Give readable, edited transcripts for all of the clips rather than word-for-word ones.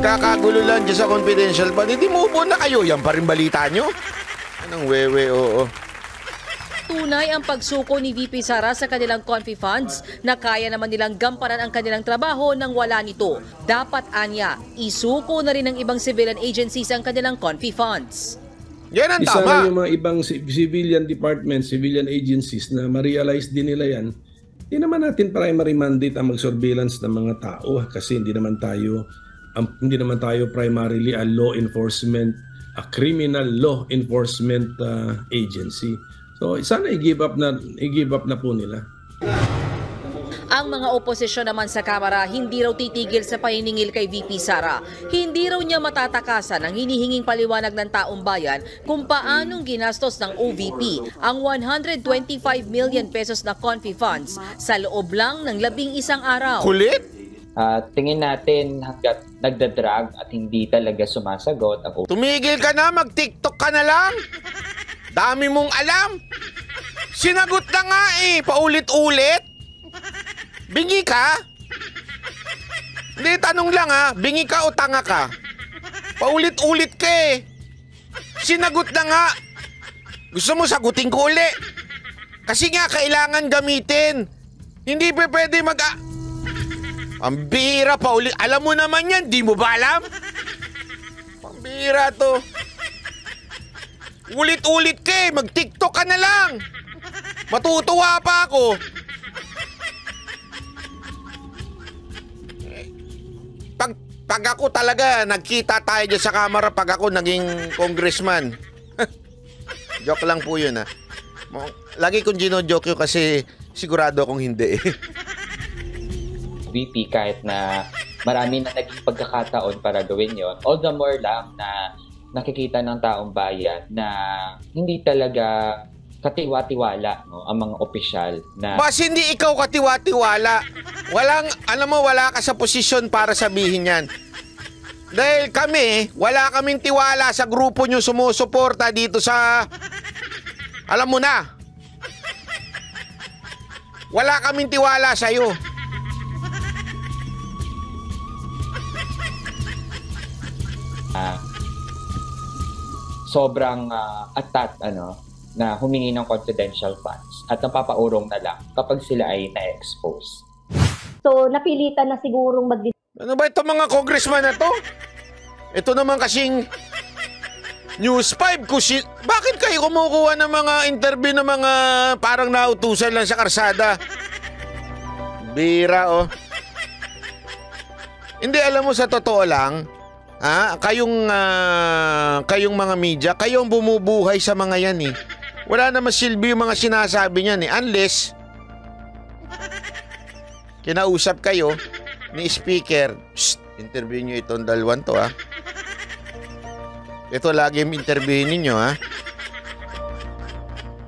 Nagkakagulo lang dyan sa confidential fund. Hindi move on na kayo. Yan pa rin balita nyo? Anong wewe, oo. Tunay ang pagsuko ni VP Sara sa kanilang confi funds na kaya naman nilang gampanan ang kanilang trabaho nang wala nito. Dapat anya, isuko na rin ng ibang civilian agencies ang kanilang confi funds. Yan ang Isa tama. na yung mga ibang civilian departments, civilian agencies na ma-realize din nila yan. Hindi naman natin primary mandate ang mag-surveillance ng mga tao kasi hindi naman tayo primarily a law enforcement, a criminal law enforcement agency. So sana i-give up na po nila. Ang mga oposisyon naman sa Kamara hindi raw titigil sa paniningil kay VP Sara. Hindi raw niya matatakasan ang hinihinging paliwanag ng taong bayan kung paanong ginastos ng OVP ang 125 million pesos na confi funds sa loob lang ng 11 araw. Kulit? Tingin natin hanggat nagdadrag at hindi talaga sumasagot ang Tumigil ka na, mag-TikTok ka na lang. Dami mong alam. Sinagot na nga paulit-ulit. Bingi ka? Hindi, tanong lang bingi ka o tanga ka? Paulit-ulit ka Sinagot na nga. Gusto mo sagutin ko uli? Kasi nga kailangan gamitin. Hindi pa pwede ang bihira pa uli. Alam mo naman yan, di mo ba alam? Pambihira to. Ulit-ulit ka mag-TikTok ka na lang. Matutuwa pa ako. Pag ako talaga, nagkita tayo dyan sa kamera pag ako naging congressman. Joke lang po yun Lagi kong gino-joke yun kasi sigurado akong hindi VP kahit na marami na naging pagkakataon para gawin yon. All the more lang na nakikita ng taong bayan na hindi talaga katiwa-tiwala ang mga opisyal na... Bas hindi ikaw katiwa-tiwala. Wala ka sa posisyon para sabihin yan. Dahil kami, wala kaming tiwala sa grupo nyo sumusuporta dito sa... Alam mo na. Wala kaming tiwala sa'yo. Sobrang atat na humingi ng confidential funds at napapaurong na lang kapag sila ay na-expose. So napilitan na sigurong Ano ba ito mga congressman na to? Ito naman kasing News 5 bakit kayo kumukuha ng mga interview ng mga parang nautusan lang sa karsada? Bira Hindi, alam mo sa totoo lang, kayong mga media, kayong bumubuhay sa mga yan Wala naman silbi yung mga sinasabi niyan unless kinausap kayo ni speaker. Interview nyo itong dalwan to Ito lagi yung interview ninyo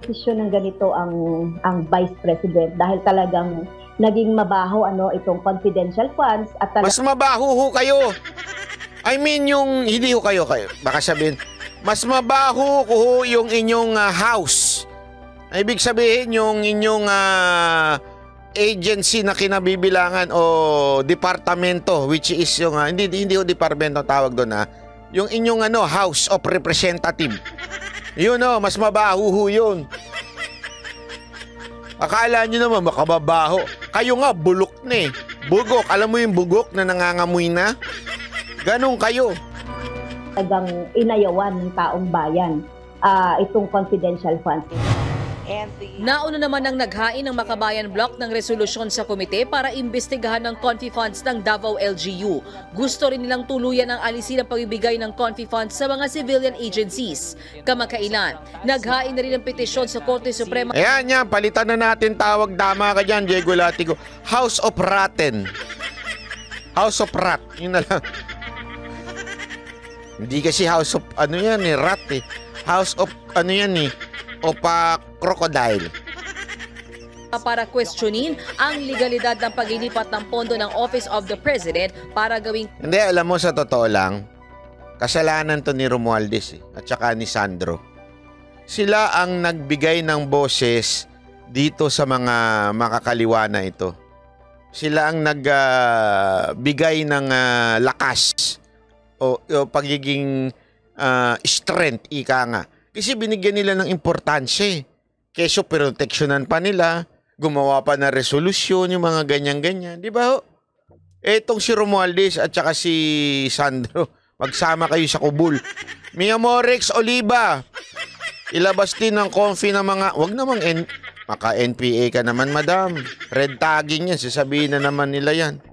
Posisyon ng ganito ang Vice President dahil talagang naging mabaho itong confidential funds at mas mabaho kayo. I mean yung hindi kayo baka sabihin mas mabaho yung inyong house. Ibig sabihin yung inyong agency na kinabibilangan o departamento which is yung hindi yung departamento tawag doon yung inyong House of Representative. Yun mas mabaho yun. Akala nyo naman makababaho. Kayo nga bulok na Bugok. Alam mo yung bugok na nangangamoy na? Ganun kayo. Talagang inayawan ng taong bayan itong confidential funds. Nauna naman ang naghain ng Makabayan Block ng resolusyon sa komite para imbestigahan ng confi funds ng Davao LGU. Gusto rin nilang tuluyan ang alisin ang pagbibigay ng confi funds sa mga civilian agencies. Kamakailan, naghain na rin ng petisyon sa Korte Suprema. Ayan yan, palitan na natin tawag. Dama ka dyan, Diego Latigo. House of Ratten. House of Rat. Yun na lang. Hindi kasi House of rat House of crocodile. Para questionin ang legalidad ng paglilipat ng pondo ng Office of the President para gawing... Hindi, alam mo sa totoo lang, kasalanan to ni Romualdez at saka ni Sandro. Sila ang nagbigay ng boses dito sa mga makakaliwa na ito. Sila ang nagbigay ng lakas o pagiging strength, ika nga. Kasi binigyan nila ng importansya. Keso proteksyonan pa nila, gumawa pa na resolusyon, yung mga ganyan-ganyan. Di ba ho? Etong si Romualdez at saka si Sandro, magsama kayo sa kubul. Mia Morex Oliva, ilabas din ng confi ng mga, wag namang maka-NPA ka naman, madam. Red tagging yan, sasabihin na naman nila yan.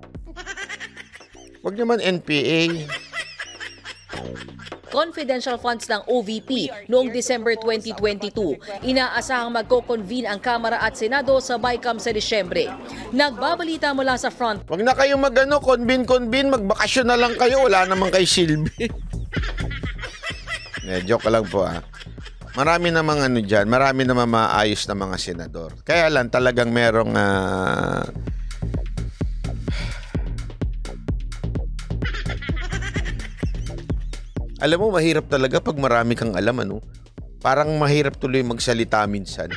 Wag naman NPA. Confidential funds ng OVP noong December 2022. Inaasahang magko-convene ang Kamara at Senado sa BICAM sa Disyembre. Nagbabalita mula sa front. Wag na kayo convene, magbakasyon na lang kayo. Wala naman kay Silvi. Joke lang po Marami namang dyan, marami namang maayos na mga senador. Kaya lang talagang merong alam mo, mahirap talaga pag marami kang alam, Parang mahirap tuloy magsalita minsan.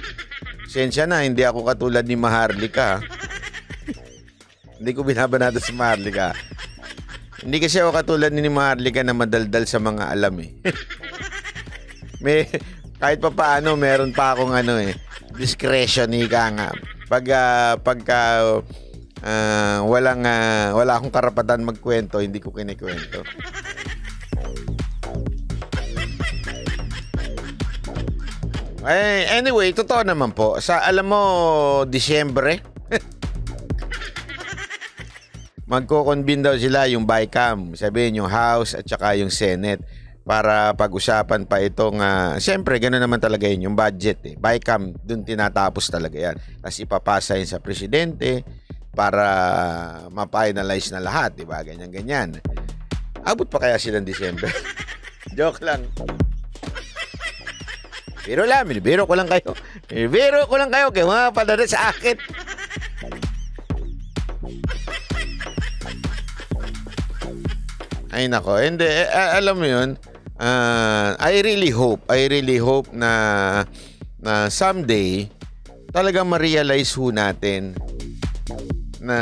Sensya na, hindi ako katulad ni Maharlika. Hindi ko binabanata si Maharlika. Hindi kasi ako katulad ni Maharlika na madaldal sa mga alam kahit pa paano, meron pa akong discretion, ika nga. Pagka wala akong karapatan magkwento, hindi ko kinikwento. Anyway, totoo naman po. Alam mo, Disyembre, magko-convene daw sila yung BICAM. Sabihin yung House at saka yung Senate para pag-usapan pa itong, siyempre, gano'n naman talaga yun, yung budget. BICAM, dun tinatapos talaga yan. Tapos ipapasa yun sa presidente para ma-finalize na lahat, diba? Ganyan-ganyan. Abot pa kaya silang Disyembre? Joke lang. Biro ko lang kayo. Kaya mga padala sa akin. Ay nako, hindi. Alam mo yun, I really hope na someday talagang ma-realize natin na,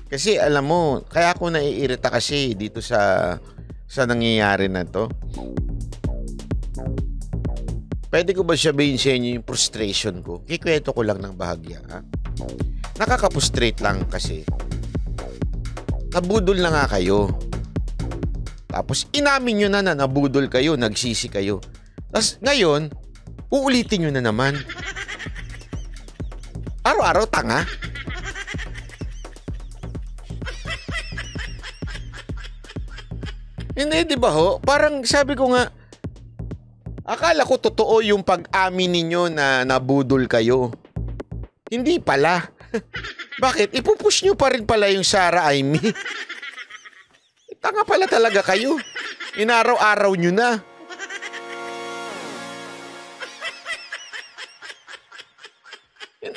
kasi alam mo, kaya ako naiirita kasi dito sa nangyayari na to. Pwede ko ba sabihin sa inyo yung frustration ko? Kikwento ko lang ng bahagya. Nakaka-frustrate lang kasi. Nabudol na nga kayo. Tapos inamin nyo na nabudol kayo, nagsisi kayo. Tapos ngayon, uulitin nyo na naman. Araw-araw tanga. Hindi, di ba ho? Parang sabi ko nga, akala ko totoo yung pag-amin ninyo na nabudol kayo. Hindi pala. Bakit? Ipupush nyo pa rin pala yung Sara Aimee. Tanga pala talaga kayo. Inaraw-araw nyo na.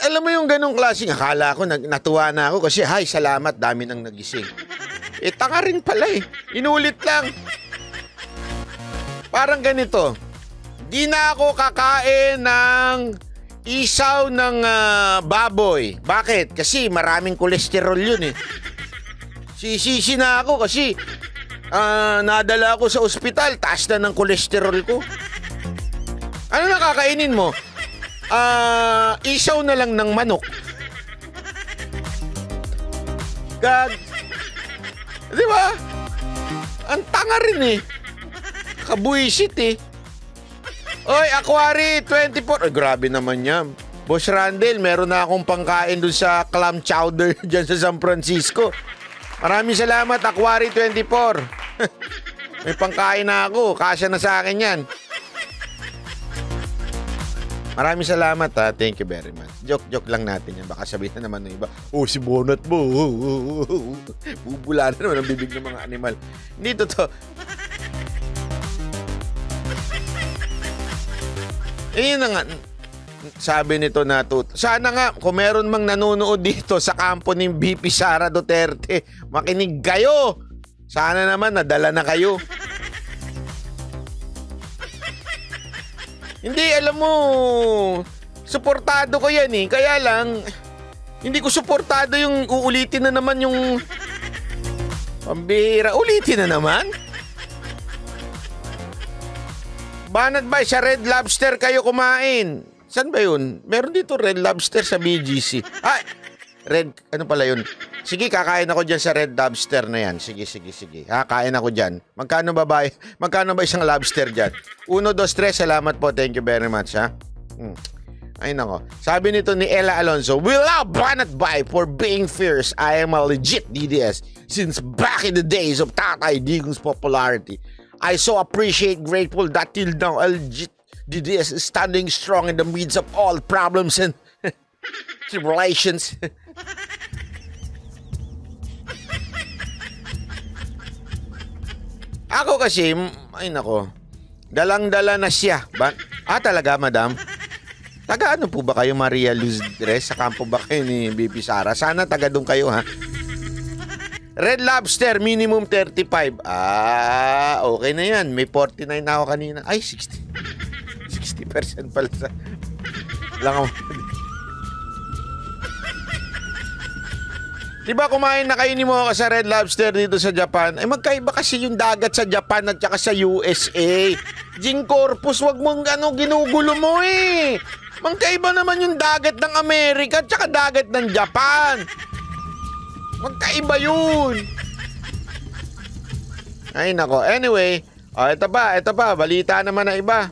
Alam mo yung ganong klaseng, akala ko, natuwa na ako kasi, hay, salamat, dami nang nagising. Tanga rin pala Inulit lang. Parang ganito. Di na ako kakain ng isaw ng baboy. Bakit? Kasi maraming kolesterol yun Sisisi na ako kasi nadala ako sa ospital, taas na ng kolesterol ko. Ano na kakainin mo? Isaw na lang ng manok. Gag. Di ba? Ang tanga rin Kabuisit Oy, Aquari 24. Ay, grabe naman yan. Boss Randel, meron na akong pangkain dun sa clam chowder dyan sa San Francisco. Maraming salamat, Aquari 24. May pangkain na ako. Kasya na sa akin yan. Maraming salamat Thank you very much. Joke lang natin yan. Baka sabihin na naman ng iba, si Bonat mo. Bubula na naman ang bibig ng mga animal. Hindi totoo. Yun na nga. Sabi nito na sana nga kung meron mang nanonood dito sa kampo ni VP Sara Duterte, makinig kayo. Sana naman nadala na kayo. Hindi, alam mo, suportado ko yan Kaya lang, hindi ko suportado yung uulitin na naman yung pambihira. Ulitin na naman? Banat Bay, sa Red Lobster kayo kumain. Saan ba yun? Meron dito Red Lobster sa BGC. Ay! Ano pala yun? Sige, kakain ako dyan sa Red Lobster na yan. Sige. Ha, kain ako dyan. Magkano ba isang lobster dyan? 1, 2, 3, salamat po. Thank you very much, ha? Ay, nako. Sabi nito ni Ella Alonso, we love Banat Bay for being fierce. I am a legit DDS since back in the days of Tatay Digong's popularity. I so appreciate, grateful that till now a legit DDS is standing strong in the midst of all problems and tribulations. Ako kasi, ay nako, dalang-dala na siya. Talaga, madam? Taga ano po ba kayo, Maria Luz Dres? Sa kampo ba kayo ni BP Sara? Sana taga doon kayo, ha? Red Lobster, minimum 35. Okay na yan. May 49 na ako kanina. Ay, 60% pala sa... Lang ako. Diba kumain na kayo ni Mocha sa Red Lobster dito sa Japan? Ay magkaiba kasi yung dagat sa Japan at saka sa USA. Jing Corpus, wag mong ginugulo mo eh. Magkaiba naman yung dagat ng Amerika at saka dagat ng Japan. Magkaiba yun. Ay nako. Anyway, ito pa, balita naman na iba.